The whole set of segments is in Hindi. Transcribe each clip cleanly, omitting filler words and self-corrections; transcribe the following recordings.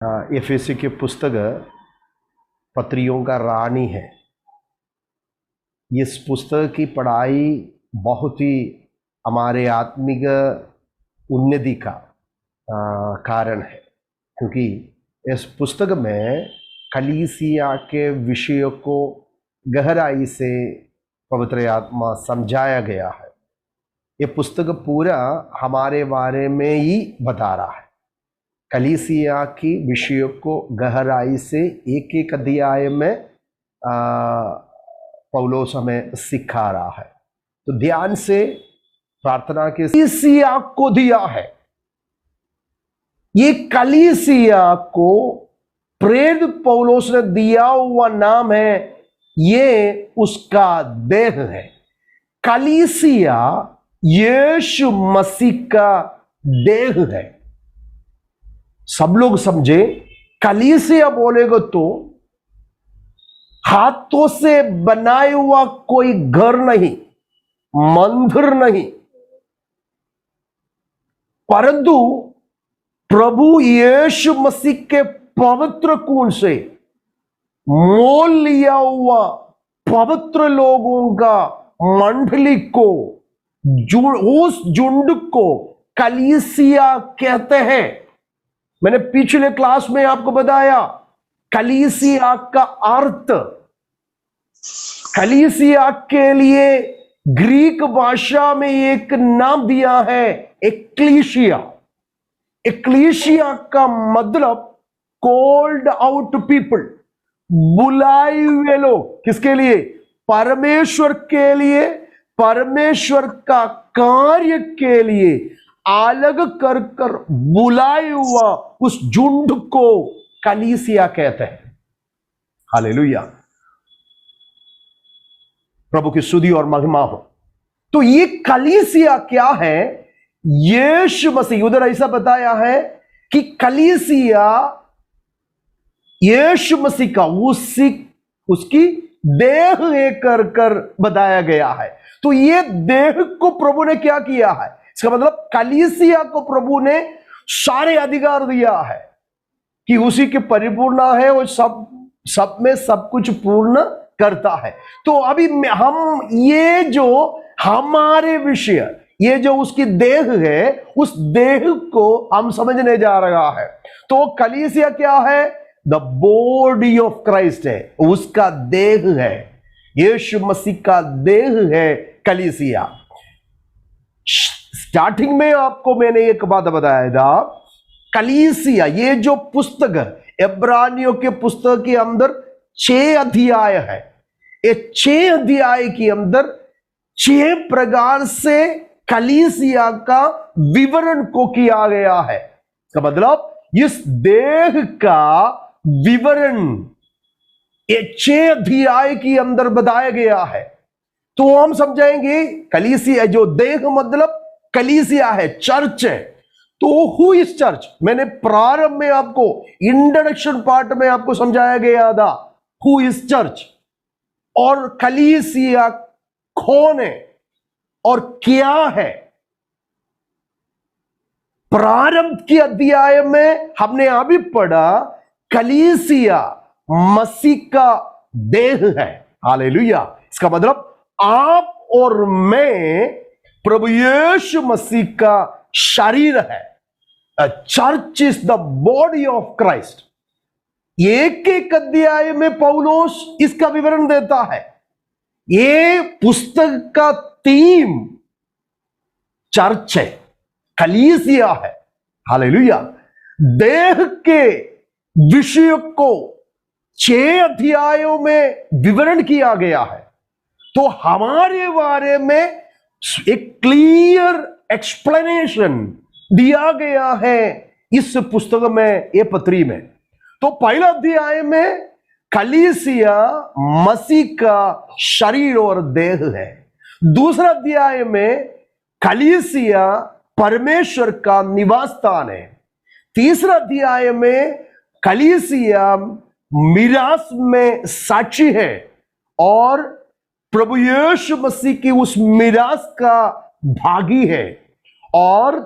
एफएसी की पुस्तक पत्रियों का रानी है। इस पुस्तक की पढ़ाई बहुत ही हमारे आत्मिक उन्नति का कारण है, क्योंकि इस पुस्तक में कलीसिया के विषयों को गहराई से पवित्र आत्मा समझाया गया है। ये पुस्तक पूरा हमारे बारे में ही बता रहा है। कलीसिया की विषयों को गहराई से एक एक अध्याय में पौलुस हमें सिखा रहा है। तो ध्यान से प्रार्थना के कलीसिया को दिया है। ये कलीसिया को प्रेरित पौलुस ने दिया हुआ नाम है, ये उसका देह है। कलीसिया यीशु मसीह का देह है। सब लोग समझे, कलीसिया बोलेगा तो हाथों से बनाया हुआ कोई घर नहीं, मंदिर नहीं, परंतु प्रभु यीशु मसीह के पवित्र खून से मोल लिया हुआ पवित्र लोगों का मंडली को, उस झुंड को कलीसिया कहते हैं। मैंने पिछले क्लास में आपको बताया कलीसिया का अर्थ। कलीसिया के लिए ग्रीक भाषा में एक नाम दिया है, एक्लीसिया। एक्लीसिया का मतलब कॉल्ड आउट पीपल, बुलाए हुए लोग। किसके लिए? परमेश्वर के लिए, परमेश्वर का कार्य के लिए अलग कर कर बुलाए हुआ उस झुंड को कलीसिया कहते हैं। हालेलुया, प्रभु की स्तुति और महिमा हो। तो ये कलीसिया क्या है? यीशु मसीह, उधर ऐसा बताया है कि कलीसिया यीशु मसीह का उसकी देह एक कर बताया गया है। तो ये देह को प्रभु ने क्या किया है? इसका मतलब कलीसिया को प्रभु ने सारे अधिकार दिया है कि उसी के परिपूर्ण है और सब में सब कुछ पूर्ण करता है। तो अभी हम ये जो हमारे विषय, ये जो उसकी देह है, उस देह को हम समझने जा रहा है। तो कलीसिया क्या है? द बॉडी ऑफ क्राइस्ट है, उसका देह है। यीशु मसीह का देह है कलीसिया। स्टार्टिंग में आपको मैंने एक बात बताया था, कलीसिया ये जो पुस्तक है, इब्रानियों के पुस्तक के अंदर 6 अध्याय है। ये 6 अध्याय के अंदर 6 प्रकार से कलीसिया का विवरण को किया गया है। इसका मतलब इस देह का विवरण ये 6 अध्याय के अंदर बताया गया है। तो हम समझाएंगे कलीसिया जो देह मतलब कलीसिया है, चर्च है। तो हु इज चर्च? मैंने प्रारंभ में आपको इंट्रोडक्शन पार्ट में आपको समझाया गया था हु इज चर्च और कलीसिया कौन है और क्या है। प्रारंभ के अध्याय में हमने अभी पढ़ा कलीसिया मसीह का देह है। हालेलुया। इसका मतलब आप और मैं प्रभु यीशु मसीह का शरीर है। Church is the body of Christ. एक एक अध्याय में पौलुस इसका विवरण देता है। ये पुस्तक का थीम चर्च है, कलीसिया है। हालेलुया। देह के विषय को 6 अध्यायों में विवरण किया गया है। तो हमारे बारे में एक क्लियर एक्सप्लेनेशन दिया गया है इस पुस्तक में, ये पत्री में। तो पहला अध्याय में कलीसिया मसीह का शरीर और देह है। दूसरा अध्याय में कलीसिया परमेश्वर का निवास स्थान है। तीसरा अध्याय में कलीसिया मिरास में साक्षी है और प्रभु यीशु मसीह की उस मिरास का भागी है। और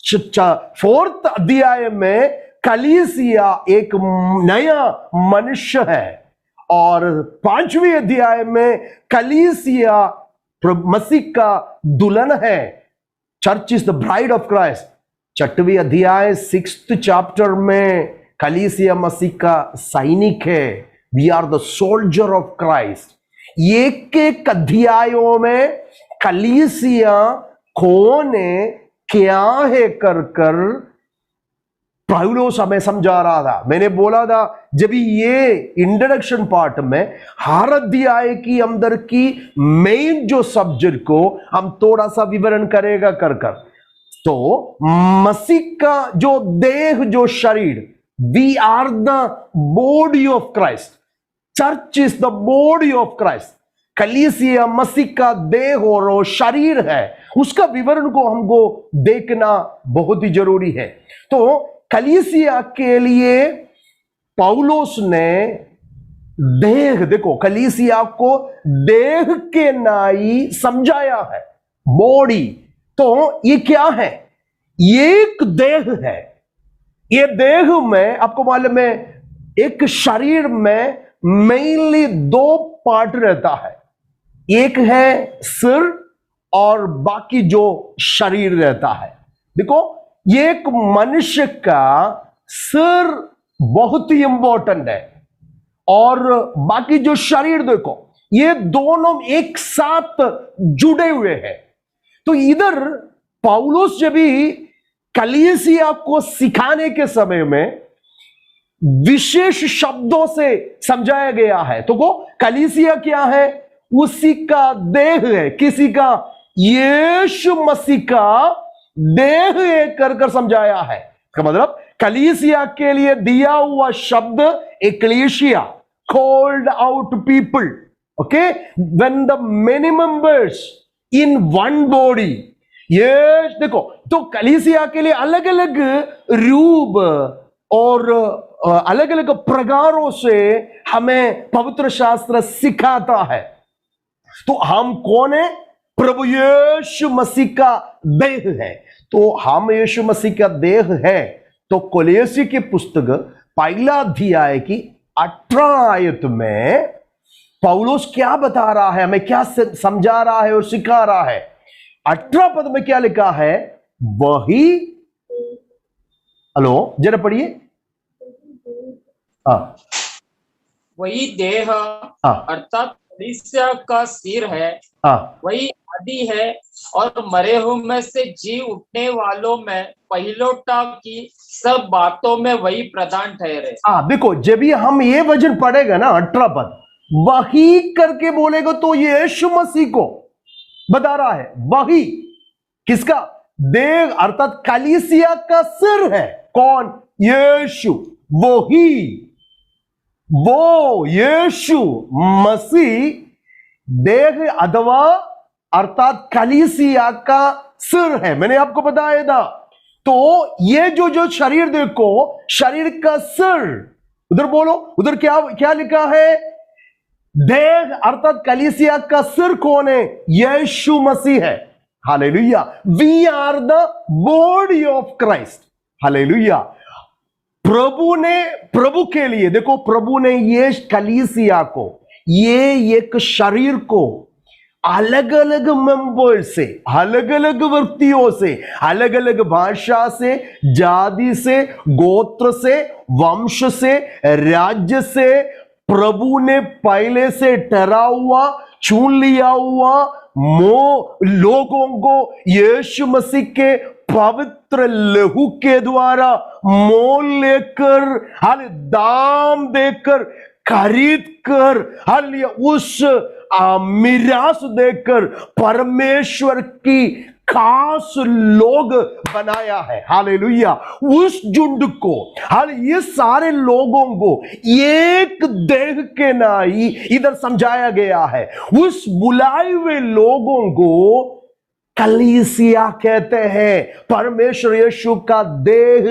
4th अध्याय में कलीसिया एक नया मनुष्य है। और 5वें अध्याय में कलीसिया मसीह का दुल्हन है। Church is the bride of Christ. 6वें अध्याय 6th चैप्टर में कलीसिया मसीह का सैनिक है। We are the soldier of Christ. एक एक अध्यायों में कलीसिया कौन है, क्या है कर कर पौलुस हमें समझा रहा था। मैंने बोला था जब ये इंट्रोडक्शन पार्ट में हर अध्याय की अंदर की मेन जो सब्जेक्ट को हम थोड़ा सा विवरण करेगा कर कर, तो मसीह का जो देह, जो शरीर, we are the body of Christ. Church is the body of Christ. कलीसिया मसीह का देह और शरीर है। उसका विवरण को हमको देखना बहुत ही जरूरी है। तो कलीसिया के लिए पौलुस ने देह, देखो कलीसिया को देह के नाई समझाया है, बॉडी। तो ये क्या है? एक देह है। ये देह में आपको मालूम है एक शरीर में मेनली 2 पार्ट रहता है। एक है सिर और बाकी जो शरीर रहता है। देखो एक मनुष्य का सिर बहुत ही इंपॉर्टेंट है और बाकी जो शरीर, देखो ये दोनों एक साथ जुड़े हुए हैं। तो इधर पौलुस जब भी कलीसिया को सिखाने के समय में विशेष शब्दों से समझाया गया है। तो वो कलीसिया क्या है? उसी का देह है। किसी का? यीशु मसीह का देह कर कर समझाया है। इसका मतलब कलीसिया के लिए दिया हुआ शब्द ecclesia, called out people. Okay, when the many members in one body. ये देखो, तो कलीसिया के लिए अलग अलग रूप और अलग अलग प्रकारों से हमें पवित्र शास्त्र सिखाता है। तो हम कौन है? प्रभु यीशु मसीह का देह है। तो हम यीशु मसीह का देह है। तो कोलोसी की पुस्तक 1 अध्याय की 18 आयत में पौलुस क्या बता रहा है, हमें क्या समझा रहा है और सिखा रहा है? 18 पद में क्या लिखा है? वही, हेलो जरा पढ़िए। हाँ, वही देह अर्थात कलीसिया का सिर है। वही आदि है और मरे हुए में से जी उठने वालों में पहिलोटा की सब बातों में वही प्रधान ठहरे। देखो जब भी हम ये वचन पढ़ेगा ना 18 पद, वही करके बोलेगा तो यीशु मसीह को बता रहा है। वही किसका? देह अर्थात कलीसिया का सिर है। कौन? यीशु। वो यीशु मसीह देह अथवा अर्थात कलीसिया का सिर है। मैंने आपको बताया था। तो ये जो शरीर, देखो शरीर का सिर, उधर बोलो, उधर क्या लिखा है? देह अर्थात कलीसिया का सिर कौन है? यीशु मसीह है। Hallelujah. We are the body of Christ. Hallelujah. प्रभु के लिए, देखो प्रभु ने ये कलीसिया को, ये एक शरीर को अलग अलग मेंबर से, अलग अलग व्यक्तियों से, अलग अलग भाषा से, जाति से, गोत्र से, वंश से, राज्य से प्रभु ने पहले से ठहरा हुआ, चुन लिया हुआ लोगों को यीशु मसीह के पवित्र लहू के द्वारा मोल लेकर, हाल दाम देकर, खरीद कर, हाल उस मिरास देकर परमेश्वर की खास लोग बनाया है। हालेलुया। उस झुंड को, हाल ये सारे लोगों को एक देह के नाई इधर समझाया गया है। उस बुलाए हुए लोगों को कलीसिया कहते हैं। परमेश्वर यीशु का देह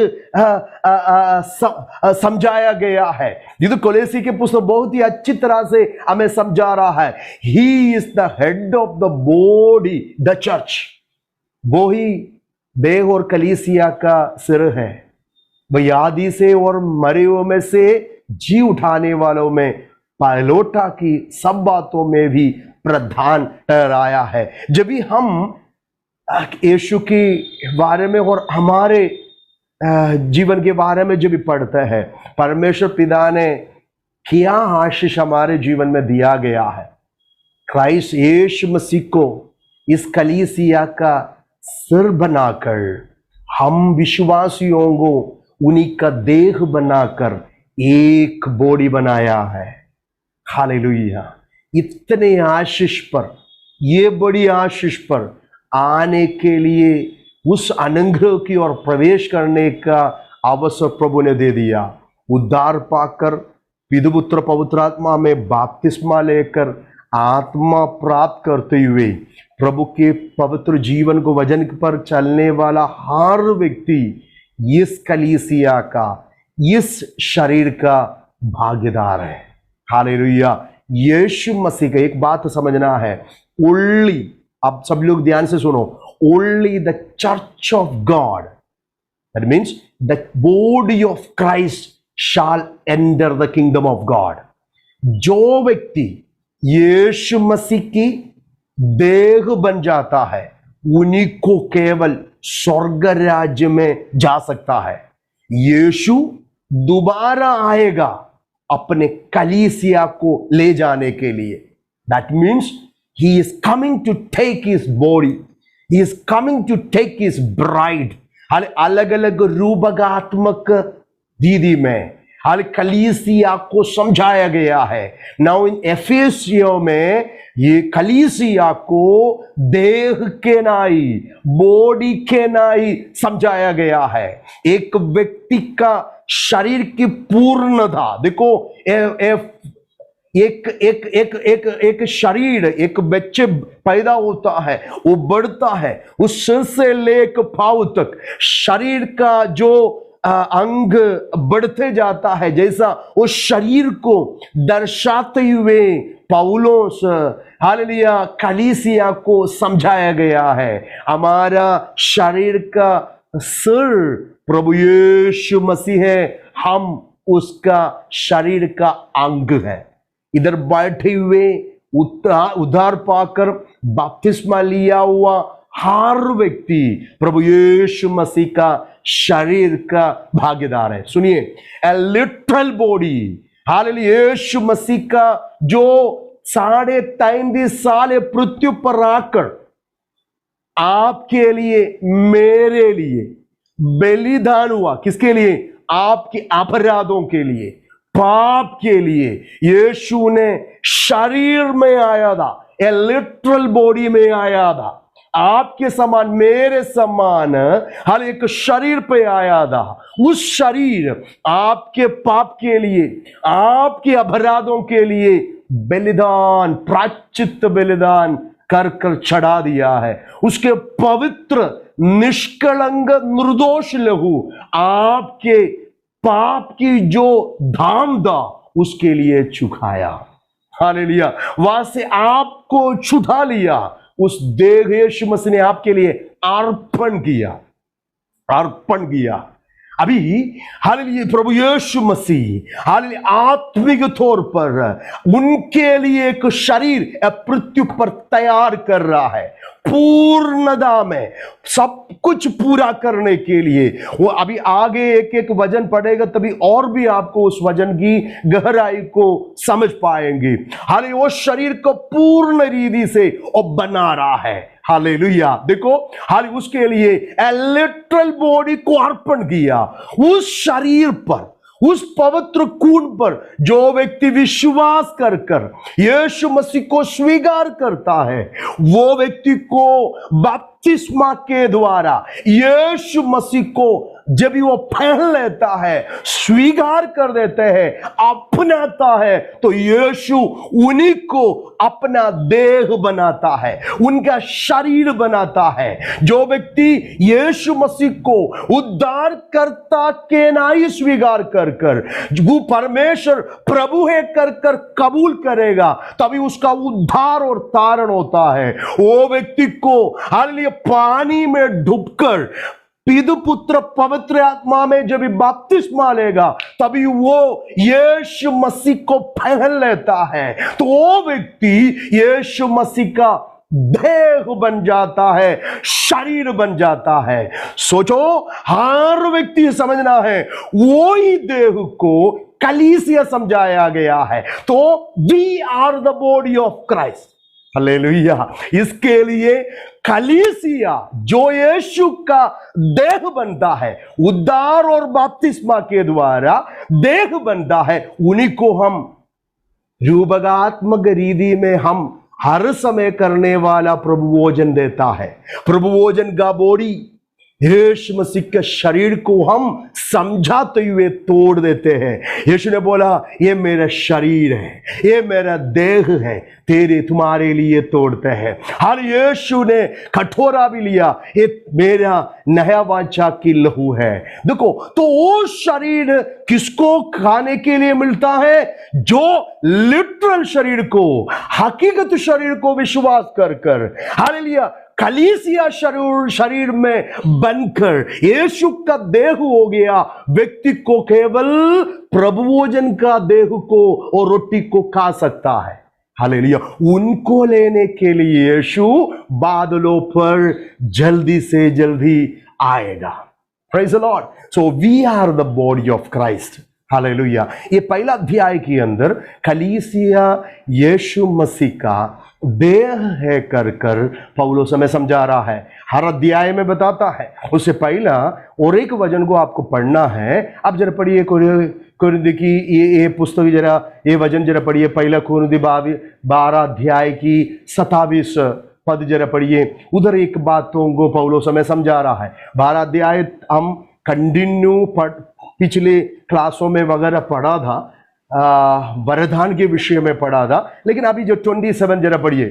समझाया गया है। ये तो कोलोसी की पुस्तक बहुत ही अच्छी तरह से हमें समझा रहा है। He is the head of the body, the church. वो ही देह और कलीसिया का सिर है। वही आदि से और मरे हुए में से जी उठाने वालों में पायलोटा की सब बातों में भी प्रधान ठहराया है। जब भी हम यीशु के बारे में और हमारे जीवन के बारे में जब भी पढ़ते हैं, परमेश्वर पिता ने क्या आशीष हमारे जीवन में दिया गया है। क्राइस्ट यीशु मसीह को इस कलीसिया का सिर बनाकर हम विश्वासियों को उन्हीं का देह बनाकर एक बॉडी बनाया है। हालेलुया। इतने आशीष पर, ये बड़ी आशीष पर आने के लिए, उस अनुग्रह की ओर प्रवेश करने का अवसर प्रभु ने दे दिया। उद्धार पाकर पिता पुत्र पवित्र आत्मा में बपतिस्मा लेकर आत्मा प्राप्त करते हुए प्रभु के पवित्र जीवन को वचन पर चलने वाला हर व्यक्ति इस कलीसिया का, इस शरीर का भागीदार है। हालेलुया। यीशु मसीह का एक बात समझना है, ओनली, अब सब लोग ध्यान से सुनो, only the church of God, that means the body of Christ shall enter the kingdom of God। जो व्यक्ति यीशु मसीह की देह बन जाता है उन्हीं को केवल स्वर्ग राज्य में जा सकता है। यीशु दोबारा आएगा अपने कलीसिया को ले जाने के लिए। That means he is coming to take his body, he is coming to take his bride। अलग अलग रूपकात्मक दीदी में हाल कलीसिया को समझाया गया है। नाउ इन एफेसियों में ये कलीसिया को देह के नाई, बॉडी के नाई समझाया गया है। एक व्यक्ति का शरीर की पूर्णता देखो, एक शरीर, एक बच्चे पैदा होता है, वो बढ़ता है, उस सिर से लेकर पांव तक शरीर का जो अंग बढ़ते जाता है, जैसा उस शरीर को दर्शाते हुए पौलुस हालेलुया कलीसिया को समझाया गया है। हमारा शरीर का सिर प्रभु यीशु मसीह है, हम उसका शरीर का अंग है। इधर बैठे हुए उद्धार पाकर बपतिस्मा लिया हुआ हर व्यक्ति प्रभु यीशु मसीह का शरीर का भागीदार है। सुनिए, ए लिटरल बॉडी, हालेलुया, यीशु मसीह का जो 33.5 साल पृथ्वी पर आकर आपके लिए, मेरे लिए बलिदान हुआ। किसके लिए? आपके अपराधों के लिए, पाप के लिए यीशु ने शरीर में आया था, ए लिटरल बॉडी में आया था। आपके समान, मेरे समान हर एक शरीर पे आया था। उस शरीर आपके पाप के लिए, आपके अपराधों के लिए बलिदान, प्रायश्चित बलिदान कर कर चढ़ा दिया है। उसके पवित्र निष्कलंक निर्दोष लहू आपके पाप की जो धाम था उसके लिए चुकाया। हालेलुया। वहां से आपको छुड़ा लिया, उस देह यीशु मसीह ने आपके लिए अर्पण किया, अर्पण किया। अभी हालेलुया प्रभु यीशु मसीह हालेलुया आत्मिक तौर पर उनके लिए एक शरीर पृथ्वी पर तैयार कर रहा है, पूर्णता में सब कुछ पूरा करने के लिए। वो अभी आगे एक एक वचन पढ़ेगा तभी और भी आपको उस वचन की गहराई को समझ पाएंगे। हालेलुया वो शरीर को पूर्ण रीति से वो बना रहा है। हालेलुया। देखो, हालेलुया उसके लिए लिटरल बॉडी को अर्पण किया। उस शरीर पर, उस पवित्र खून पर जो व्यक्ति विश्वास कर कर यीशु मसीह को स्वीकार करता है, वो व्यक्ति को बपतिस्मा के द्वारा यीशु मसीह को जब वो पहन लेता है, स्वीकार कर देते हैं, अपनाता है, तो यीशु उन्हीं को अपना देह बनाता है, उनका शरीर बनाता है। जो व्यक्ति यीशु मसीह को उद्धारकर्ता के नाई स्वीकार कर कर वो परमेश्वर प्रभु है कर कर कबूल करेगा, तभी उसका उद्धार और तारण होता है। वो व्यक्ति को हालेलुया पानी में डूबकर पितु पुत्र पवित्र आत्मा में जब बपतिस्मा लेगा तभी वो यीशु मसीह को पहन लेता है, तो वो व्यक्ति यीशु मसीह का देह बन जाता है, शरीर बन जाता है। सोचो, हर व्यक्ति समझना है, वो ही देह को कलीसिया समझाया गया है। तो we are the body of Christ, hallelujah. इसके लिए कलीसिया जो यीशु का देह बनता है, उद्धार और बपतिस्मा के द्वारा देह बनता है, उन्हीं को हम रूपकात्मक रीति में हम हर समय करने वाला प्रभु भोजन देता है। प्रभु भोजन का बॉडी यीशु मसीह के शरीर को हम समझाते हुए तोड़ देते हैं। यीशु ने बोला, ये मेरा शरीर है, ये मेरा देह है, तेरे तुम्हारे लिए तोड़ते हैं। हर यीशु ने कटोरा भी लिया, ये मेरा नया वाचा की लहू है। देखो, तो वो शरीर किसको खाने के लिए मिलता है? जो लिटरल शरीर को, हकीकत शरीर को विश्वास कर कर, हालेलुया, कलीसिया शरीर में बनकर यीशु का देह हो गया। व्यक्ति को केवल प्रभु भोजन का देह को और रोटी को खा सकता है, हालेलुया। उनको लेने के लिए यीशु बादलों पर जल्दी से जल्दी आएगा। Praise the Lord. So we are the body of Christ, hallelujah. ये पहला अध्याय के अंदर कलीसिया यीशु मसीह का देह है कर कर पौलुस हमें समझा रहा है, हर अध्याय में बताता है। उससे पहला और एक वचन को आपको पढ़ना है। अब जरा पढ़िए कुरिन्दी की ये पुस्तक, जरा ये वचन जरा पढ़िए, पहला कुरिन्दी 12 अध्याय की 27 पद जरा पढ़िए। उधर एक बातों को पौलुस हमें समझा रहा है। 12 अध्याय हम कंटिन्यू पिछले क्लासों में वगैरह पढ़ा था, वरदान के विषय में पढ़ा था, लेकिन अभी जो 27 जरा पढ़िए।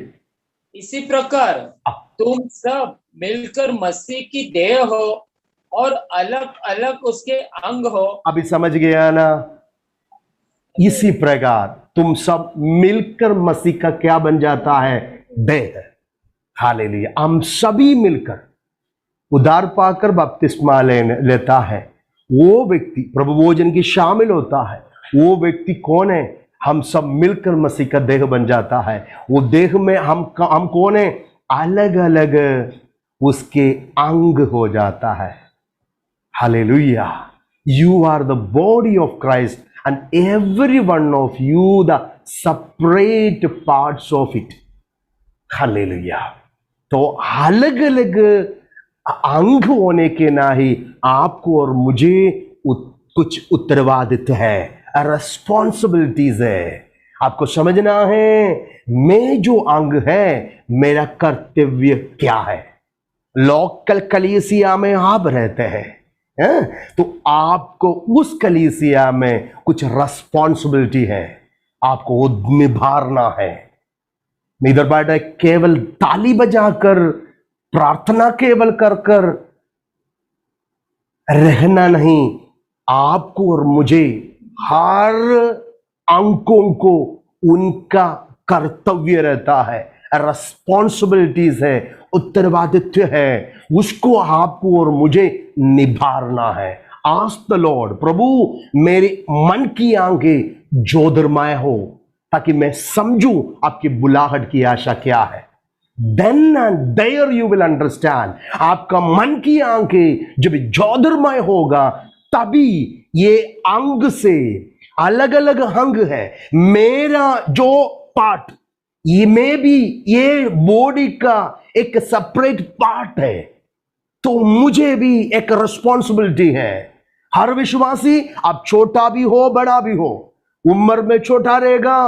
इसी प्रकार तुम सब मिलकर मसीह की देह हो और अलग अलग उसके अंग हो। अभी समझ गया ना? इसी प्रकार तुम सब मिलकर मसीह का क्या बन जाता है? देह, हालेलुया। हम सभी मिलकर उद्धार पाकर बपतिस्मा लेता है, वो व्यक्ति प्रभु भोजन की शामिल होता है। वो व्यक्ति कौन है? हम सब मिलकर मसीह का देह बन जाता है। वो देह में हम कौन है? अलग अलग उसके अंग हो जाता है, hallelujah. You are the body of Christ and every one of you the separate parts of it, hallelujah. तो अलग अलग अंग होने के ना ही आपको और मुझे कुछ उत्तरदायित्व है, रेस्पॉन्सिबिलिटीज है। आपको समझना है, मैं जो अंग है, मेरा कर्तव्य क्या है। लोकल कलीसिया में आप रहते हैं, तो आपको उस कलीसिया में कुछ रेस्पॉन्सिबिलिटी है, आपको निभाना है। इधर बैठे केवल ताली बजाकर प्रार्थना केवल कर कर रहना नहीं, आपको और मुझे हर अंकों को उनका कर्तव्य रहता है, रेस्पॉन्सिबिलिटीज है, उत्तरदायित्व है, उसको आपको और मुझे निभाना है। आस्क द लॉर्ड, प्रभु मेरे मन की आंखें ज्योतिर्मय हो ताकि मैं समझूं आपकी बुलाहट की आशा क्या है। Then and there you will understand। आपका मन की आंखें जब ज्योतिर्मय होगा तभी ये अंग से अलग अलग अंग है, मेरा जो पार्ट, ये में भी ये बॉडी का एक सेपरेट पार्ट है, तो मुझे भी एक रिस्पॉन्सिबिलिटी है। हर विश्वासी, आप छोटा भी हो बड़ा भी हो, उम्र में छोटा रहेगा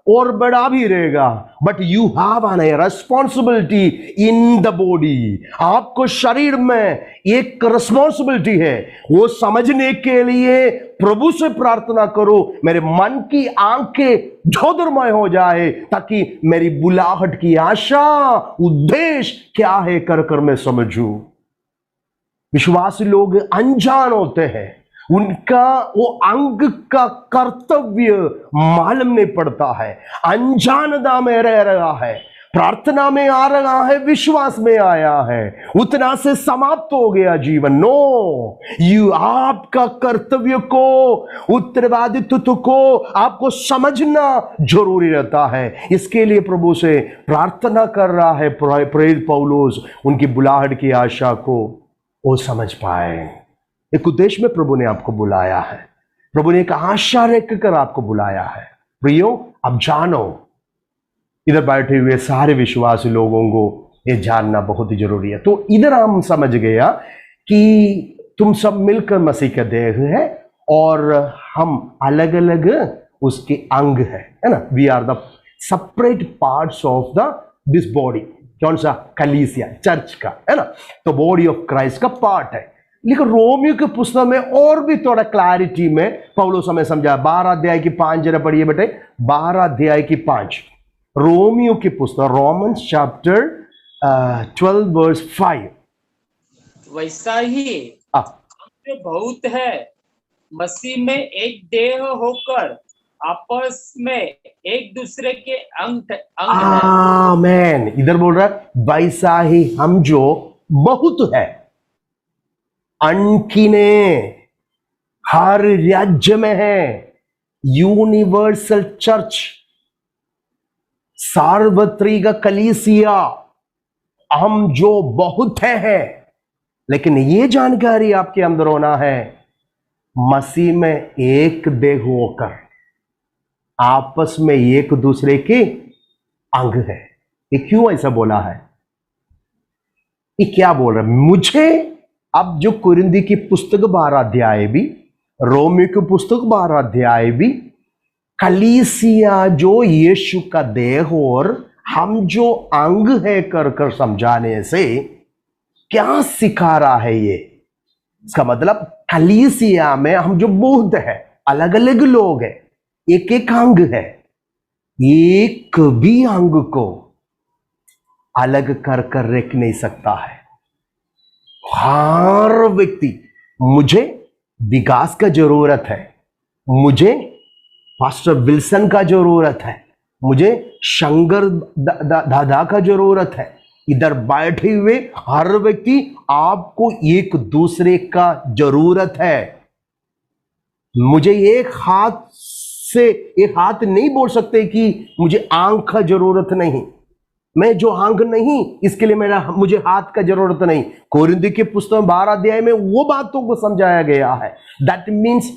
और बड़ा भी रहेगा, but you have an responsibility in the body. आपको शरीर में एक रेस्पॉन्सिबिलिटी है। वो समझने के लिए प्रभु से प्रार्थना करो, मेरे मन की आंखें ज्योतिर्मय हो जाए ताकि मेरी बुलाहट की आशा, उद्देश्य क्या है कर कर मैं समझूं। विश्वासी लोग अनजान होते हैं, उनका वो अंग का कर्तव्य मालूम नहीं पड़ता है, अनजानता में रह रहा है। प्रार्थना में आ रहा है, विश्वास में आया है, उतना से समाप्त हो गया जीवन। नो, आपका कर्तव्य को, उत्तरदायित्व को आपको समझना जरूरी रहता है। इसके लिए प्रभु से प्रार्थना कर रहा है प्रेरित पौलुस, उनकी बुलाहट की आशा को वो समझ पाए। एक उद्देश्य में प्रभु ने आपको बुलाया है, प्रभु ने एक आशा रख कर आपको बुलाया है। प्रियो, अब जानो, इधर बैठे हुए सारे विश्वासी लोगों को ये जानना बहुत ही जरूरी है। तो इधर हम समझ गया कि तुम सब मिलकर मसीह का देह है और हम अलग अलग उसके अंग है ना। We are the separate parts of the this body. कौन सा? कलीसिया, चर्च का, है ना। तो बॉडी ऑफ क्राइस्ट का पार्ट है। लेकिन रोमियो की पुस्तक में और भी थोड़ा क्लैरिटी में पौलुस हमें समझाया। 12 अध्याय की 5 जरा पढ़िए बेटे, 12 अध्याय की 5 रोमियो की पुस्तक, रोमन्स चैप्टर 12 वर्स 5। वैसा ही जो बहुत है मसीह में एक देह होकर आपस में एक दूसरे के अंग आमेन। इधर बोल रहा है वैसा ही हम जो बहुत है, अनकिने हर राज्य में है, यूनिवर्सल चर्च, सार्वत्रिक कलीसिया, हम जो बहुत है। लेकिन ये जानकारी आपके अंदर होना है, मसीह में एक देह होकर आपस में एक दूसरे के अंग है। ये क्यों ऐसा बोला है? ये क्या बोल रहा है? मुझे अब जो कुरिन्दी की पुस्तक 12 अध्याय भी, रोमियो की पुस्तक 12 अध्याय भी, कलीसिया जो यीशु का देह और हम जो अंग है कर कर समझाने से क्या सिखा रहा है ये? इसका मतलब कलीसिया में हम जो बहुत है, अलग अलग लोग हैं, एक एक अंग है, एक भी अंग को अलग कर कर रख नहीं सकता है। हर व्यक्ति, मुझे विकास का जरूरत है, मुझे पास्टर विल्सन का जरूरत है, मुझे शंकर दादा का जरूरत है, इधर बैठे हुए हर व्यक्ति, आपको एक दूसरे का जरूरत है। मुझे एक हाथ से एक हाथ नहीं बोल सकते कि मुझे आंख का जरूरत नहीं, मैं जो आंख नहीं इसके लिए मुझे हाथ का जरूरत नहीं। कोरिन्थी की पुस्तक 12 अध्याय में वो बातों को समझाया गया है। दैट मीन्स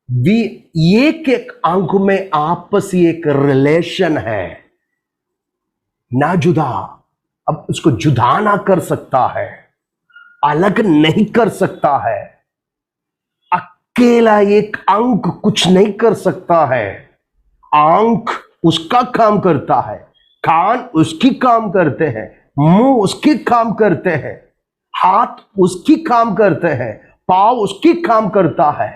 एक एक अंग में आपसी एक रिलेशन है, ना जुदा। अब उसको जुदा ना कर सकता है, अलग नहीं कर सकता है, अकेला एक अंग कुछ नहीं कर सकता है। आंख उसका काम करता है, कान उसकी काम करते हैं, मुंह उसकी काम करते हैं, हाथ उसकी काम करते हैं, पांव उसकी काम करता है।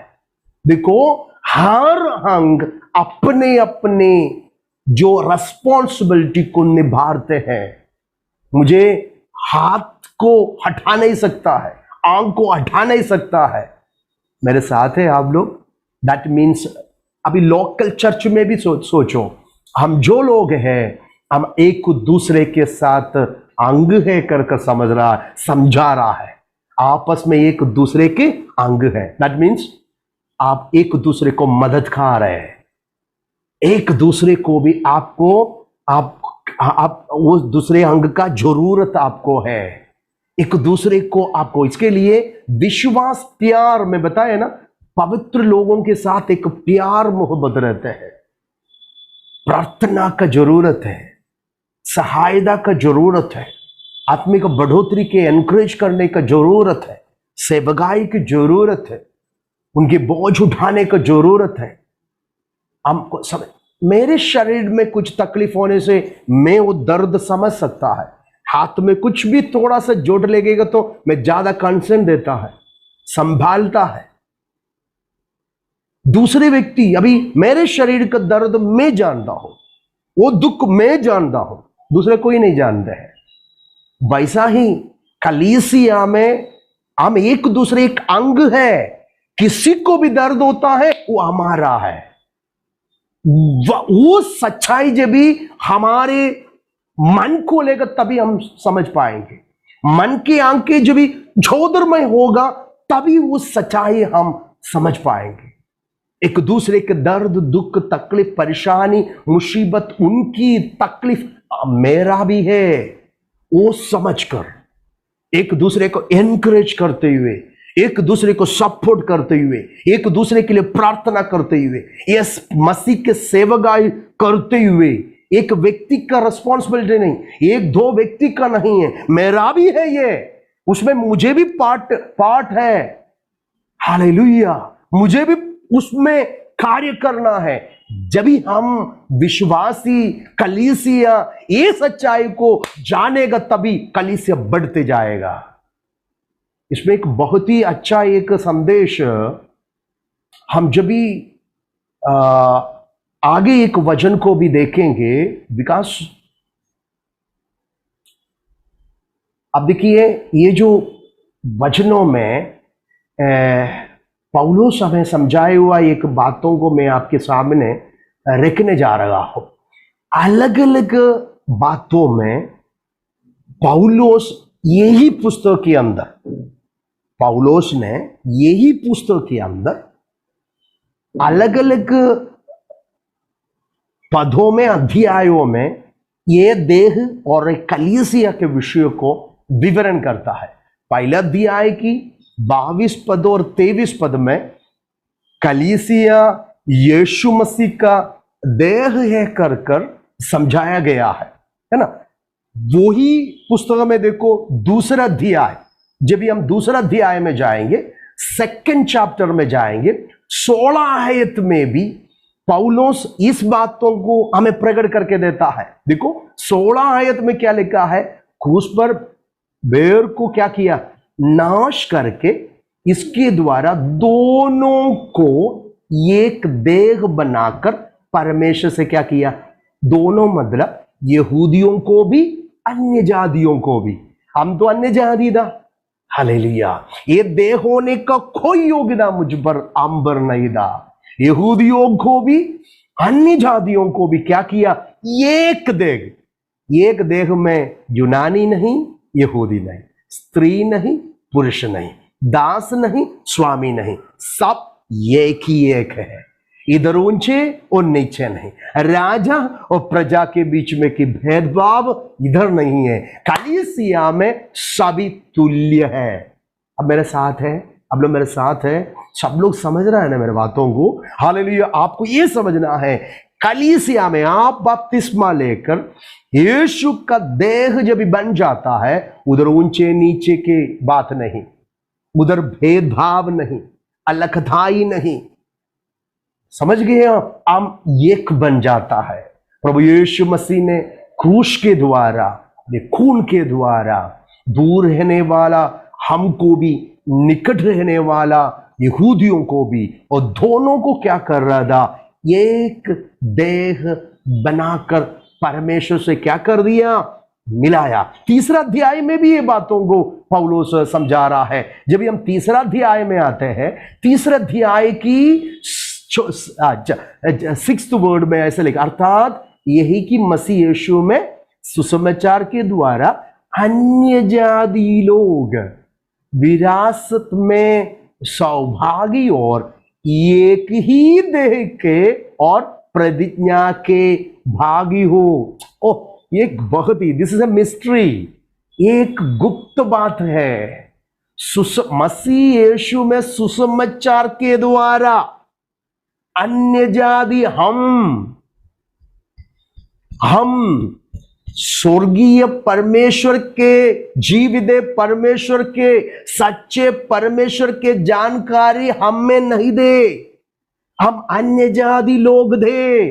देखो, हर अंग अपने अपने जो रिस्पॉन्सिबिलिटी को निभाते हैं। मुझे हाथ को हटा नहीं सकता है, आंख को हटा नहीं सकता है। मेरे साथ है आप लोग? दैट मीन्स अभी लोकल चर्च में भी सोचो, हम जो लोग हैं, हम एक दूसरे के साथ अंग है कर समझा रहा है, आपस में एक दूसरे के अंग है। दैट मीन्स आप एक दूसरे को मदद खा रहे हैं, एक दूसरे को भी आपको आप वो दूसरे अंग का जरूरत आपको है, एक दूसरे को आपको। इसके लिए विश्वास, प्यार में बताया ना, पवित्र लोगों के साथ एक प्यार मोहब्बत रहते हैं, प्रार्थना का जरूरत है, सहायता का जरूरत है, आत्मिक बढ़ोतरी के एनकरेज करने का जरूरत है, सेवकाई की जरूरत है, उनके बोझ उठाने का जरूरत है। हमको सब, मेरे शरीर में कुछ तकलीफ होने से मैं वो दर्द समझ सकता है। हाथ में कुछ भी थोड़ा सा चोट लगेगा तो मैं ज्यादा कंसर्न देता है, संभालता है। दूसरे व्यक्ति, अभी मेरे शरीर का दर्द मैं जानता हूं, वो दुख मैं जानता हूं, दूसरे कोई नहीं जानते हैं। वैसा ही कलीसिया में हम एक दूसरे एक अंग है, किसी को भी दर्द होता है वो हमारा है। वो सच्चाई जब भी हमारे मन को लेकर तभी हम समझ पाएंगे। मन की आंखें जब भी ज्योतिर्मय होगा तभी वो सच्चाई हम समझ पाएंगे। एक दूसरे के दर्द, दुख, तकलीफ, परेशानी, मुसीबत, उनकी तकलीफ मेरा भी है, वो समझकर एक दूसरे को एनकरेज करते हुए, एक दूसरे को सपोर्ट करते हुए, एक दूसरे के लिए प्रार्थना करते हुए, यस मसीह के सेवकाई करते हुए, एक व्यक्ति का रिस्पॉन्सिबिलिटी नहीं, एक दो व्यक्ति का नहीं है, मेरा भी है ये, उसमें मुझे भी पार्ट है। हालेलुया, मुझे भी उसमें कार्य करना है। जब भी हम विश्वासी कलीसिया ये सच्चाई को जानेगा तभी कलीसिया बढ़ते जाएगा। इसमें एक बहुत ही अच्छा एक संदेश हम जब भी आगे एक वचन को भी देखेंगे, विकास अब देखिए ये जो वचनों में पौलुस हमें समझाए हुआ एक बातों को मैं आपके सामने रखने जा रहा हूं। अलग अलग बातों में पौलुस यही पुस्तक के अंदर, पौलुस ने यही पुस्तक के अंदर अलग अलग पदों में, अध्यायों में ये देह और कलीसिया के विषय को विवरण करता है। पहला अध्याय की 22 पद और 23 पद में कलीसिया यीशु मसीह का देह है कर समझाया गया है ना। वही पुस्तक में देखो दूसरा अध्याय, जब भी हम दूसरा अध्याय में जाएंगे, सेकंड चैप्टर में जाएंगे, 16 आयत में भी पौलुस इस बातों को हमें प्रकट करके देता है। देखो 16 आयत में क्या लिखा है, क्रूस पर बेर को क्या किया, नाश करके इसके द्वारा दोनों को एक देह बनाकर परमेश्वर से क्या किया, दोनों मतलब यहूदियों को भी अन्य जातियों को भी। हम तो अन्य जाति था, हालेलुया, ये देह होने का कोई योग्यता मुझ पर अंबर नहीं था। यहूदियों को भी अन्य जातियों को भी क्या किया, एक देह, एक देह में यूनानी नहीं, यहूदी नहीं, स्त्री नहीं, पुरुष नहीं, दास नहीं, स्वामी नहीं, सब एक ही एक है। इधर ऊंचे और नीचे नहीं, राजा और प्रजा के बीच में की भेदभाव इधर नहीं है। कलीसिया में सभी तुल्य है। अब मेरे साथ है, अब लोग मेरे साथ है, सब लोग समझ रहे हैं ना मेरे बातों को। हालेलुया, आपको ये समझना है कलीसिया में आप बपतिस्मा लेकर यीशु का देह जब भी बन जाता है, उधर ऊंचे नीचे की बात नहीं, उधर भेदभाव नहीं, अलगथाई नहीं, समझ गए आप, हम एक बन जाता है। प्रभु यीशु मसीह ने क्रूस के द्वारा, खून के द्वारा दूर रहने वाला हमको भी, निकट रहने वाला यहूदियों को भी, और दोनों को क्या कर रहा था, एक देह बनाकर परमेश्वर से क्या कर दिया, मिलाया। तीसरा अध्याय में भी ये बातों को पौलुस समझा रहा है। जब हम तीसरा अध्याय में आते हैं, तीसरा अध्याय की 6th वर्ड में ऐसे लिखा, अर्थात यही कि मसीह यीशु में सुसमाचार के द्वारा अन्य जाति लोग विरासत में सौभागी और एक ही देह के और प्रतिज्ञा के भागी हो। ओह, एक बहुत ही, दिस इज अ मिस्ट्री, एक गुप्त बात है। मसीह यीशु में सुसमाचार के द्वारा अन्य जाति हम स्वर्गीय परमेश्वर के, जीवित परमेश्वर के, सच्चे परमेश्वर के जानकारी हमें नहीं दे। हम अन्य जाति लोग थे,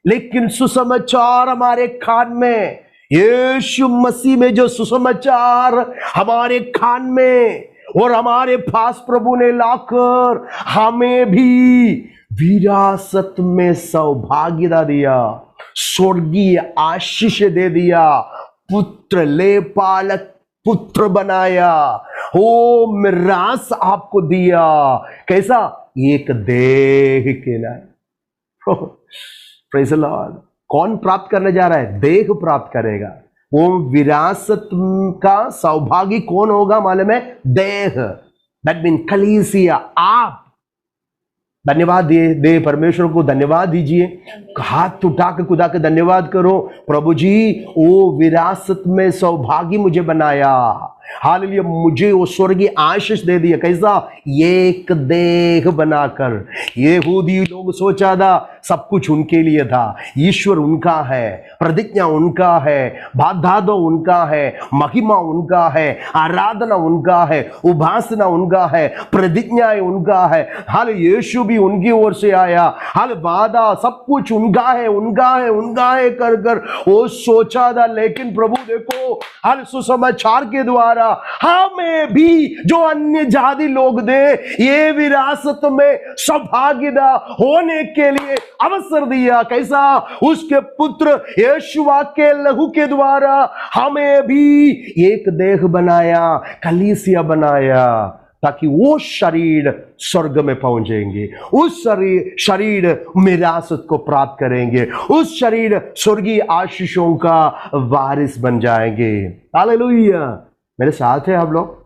लेकिन सुसमाचार हमारे कान में, यीशु मसीह में जो सुसमाचार हमारे कान में और हमारे पास प्रभु ने लाकर हमें भी विरासत में सौभाग्यता दिया, स्वर्गीय आशीष दे दिया, पुत्र ले पालक पुत्र बनाया, हो मिरास आपको दिया। कैसा, एक देह के लाए। Praise the Lord. कौन प्राप्त करने जा रहा है? देह प्राप्त करेगा। वो विरासत का सौभागी कौन होगा मालूम है? देह। दैट मीन कलीसिया। आप धन्यवाद दे परमेश्वर को धन्यवाद दीजिए, हाथ उठाकर खुदा के धन्यवाद करो, प्रभु जी वो विरासत में सौभागी मुझे बनाया, हालेलुया, मुझे वो स्वर्गीय आशीष दे दिया। कैसा? एक देह बनाकर। यहूदी लोग सोचा था सब कुछ उनके लिए था, ईश्वर उनका है, प्रतिज्ञा उनका है, बाधादो उनका है, महिमा उनका है, आराधना उनका है, उपासना उनका है, प्रतिज्ञाएं उनका है, हाल यीशु भी उनकी ओर से आया, हाल वादा सब कुछ उनका है, उनका है, उनका है कर कर वो सोचा था। लेकिन प्रभु देखो हाल सुसमाचार के द्वारा हमें भी जो अन्य जाति लोग दे ये विरासत में सौभाग्यदा होने के लिए अवसर दिया। कैसा? उसके पुत्र यीशुआ के लहू के द्वारा हमें भी एक देह बनाया, कलीसिया बनाया, ताकि वो शरीर स्वर्ग में पहुंचेंगे, उस शरीर विरासत को प्राप्त करेंगे, उस शरीर स्वर्गीय आशीषों का वारिस बन जाएंगे। हालेलुया, मेरे साथ है आप लोग?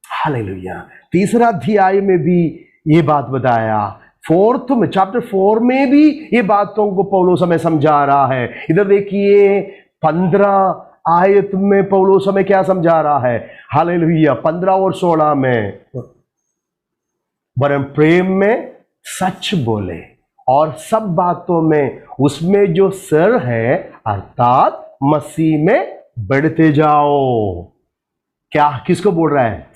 हालेलुया। तीसरा अध्याय में भी ये बात बताया, फोर्थ में चैप्टर 4 में भी ये बातों को पौलुस हमें समझा रहा है। इधर देखिए 15 आयत में पौलुस हमें क्या समझा रहा है? हालेलुया। 15 और 16 में, वरन प्रेम में सच बोले और सब बातों में उसमें जो सिर है अर्थात मसीह में बढ़ते जाओ। क्या किसको बोल रहा है?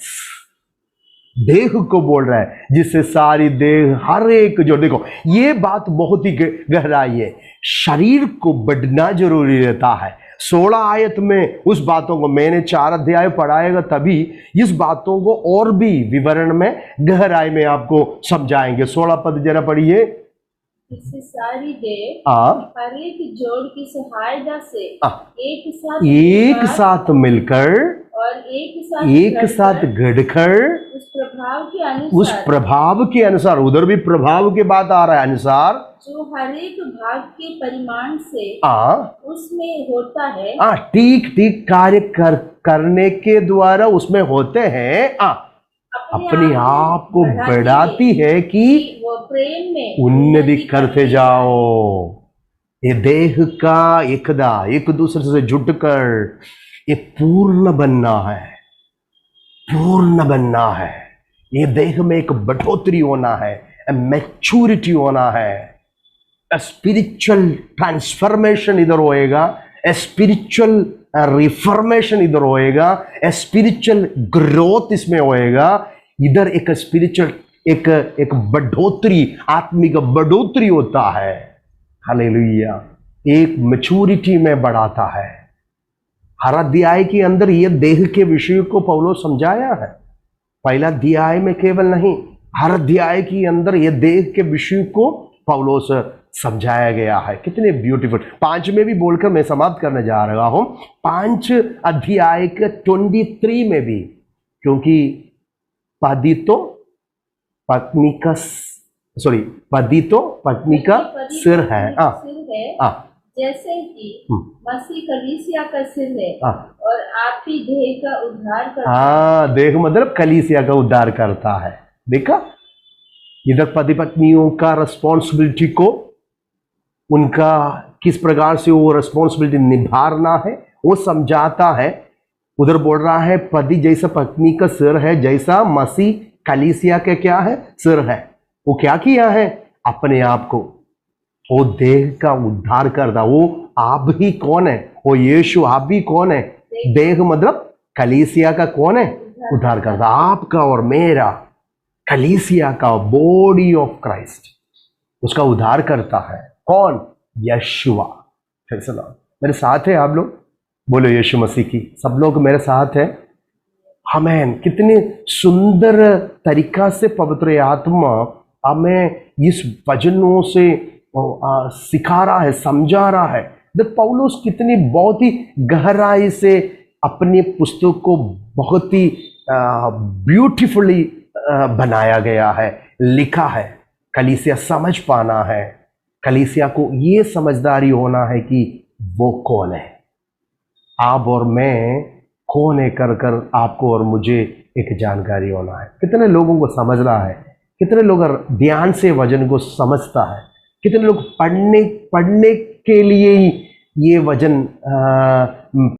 देह को बोल रहा है, जिससे सारी देह हर एक जो, देखो ये बात बहुत ही गहराई है, शरीर को बढ़ना जरूरी रहता है। 16 आयत में उस बातों को मैंने 4 अध्याय पढ़ाएगा, तभी इस बातों को और भी विवरण में गहराई में आपको समझाएंगे। 16 पद जरा पढ़िए। इससे सारी देह हर एक जोड़ की सहायता से एक साथ मिलकर और एक साथ गढ़कर उस प्रभाव के अनुसार, उधर भी प्रभाव की बात आ रहा है, अनुसार जो हर एक भाग के परिमाण से उसमें होता है, ठीक ठीक कार्य करने के द्वारा उसमें होते हैं, अपने आप को बढ़ाती है कि वो प्रेम में उन्नति करते जाओ। ये देह का एकदा एक दूसरे से जुटकर ये पूर्ण बनना है, पूर्ण बनना है। ये देह में एक बढ़ोतरी होना है, मैच्योरिटी होना है, स्पिरिचुअल ट्रांसफॉर्मेशन इधर होएगा, स्पिरिचुअल रिफॉर्मेशन इधर होएगा, स्पिरिचुअल ग्रोथ इसमें होएगा। इधर एक स्पिरिचुअल एक बढ़ोतरी, आत्मिक बढ़ोतरी होता है। हालेलुया। एक मैच्योरिटी में बढ़ाता है। हर अध्याय के अंदर यह देह के विषय को पौलुस समझाया है। पहला अध्याय में केवल नहीं, हर अध्याय के अंदर यह देह के विषय को पौलुस समझाया गया है। कितने ब्यूटीफुल। 5 में भी बोलकर मैं समाप्त करने जा रहा हूं। 5 अध्याय के 23 में भी, क्योंकि पति तो पत्नी का सिर है, जैसे कि मसीह कलीसिया का सिर है और आप ही देह का उद्धार करता है। देह मतलब कलीसिया का उद्धार करता है। देखा, इधर पति पत्नियों का रिस्पॉन्सिबिलिटी को, उनका किस प्रकार से वो रिस्पॉन्सिबिलिटी निभाना है वो समझाता है। उधर बोल रहा है पति जैसा पत्नी का सिर है, जैसा मसीह कलीसिया के क्या है? सिर है। वो क्या किया है? अपने आप को वो देह का उद्धार करता। वो आप ही कौन है? वो यीशु आप भी कौन है? देह मतलब कलीसिया का कौन है? उद्धार करता। आपका और मेरा, कलीसिया का, बॉडी ऑफ क्राइस्ट, उसका उद्धार करता है। कौन? यीशुआ। फिर से मेरे साथ है आप लोग? बोलो यीशु मसीह की। सब लोग मेरे साथ है। आमीन। कितने सुंदर तरीका से पवित्र आत्मा हमें इस वचनों से सिखा रहा है, समझा रहा है। पौलुस कितनी बहुत ही गहराई से अपनी पुस्तक को बहुत ही ब्यूटीफुली बनाया गया है, लिखा है। कलीसिया समझ पाना है, कलीसिया को ये समझदारी होना है कि वो कौन है, आप और मैं कौन है कर कर आपको और मुझे एक जानकारी होना है। कितने लोगों को समझ रहा है, कितने लोग ध्यान से वचन को समझता है, कितने लोग पढ़ने के लिए ही ये वचन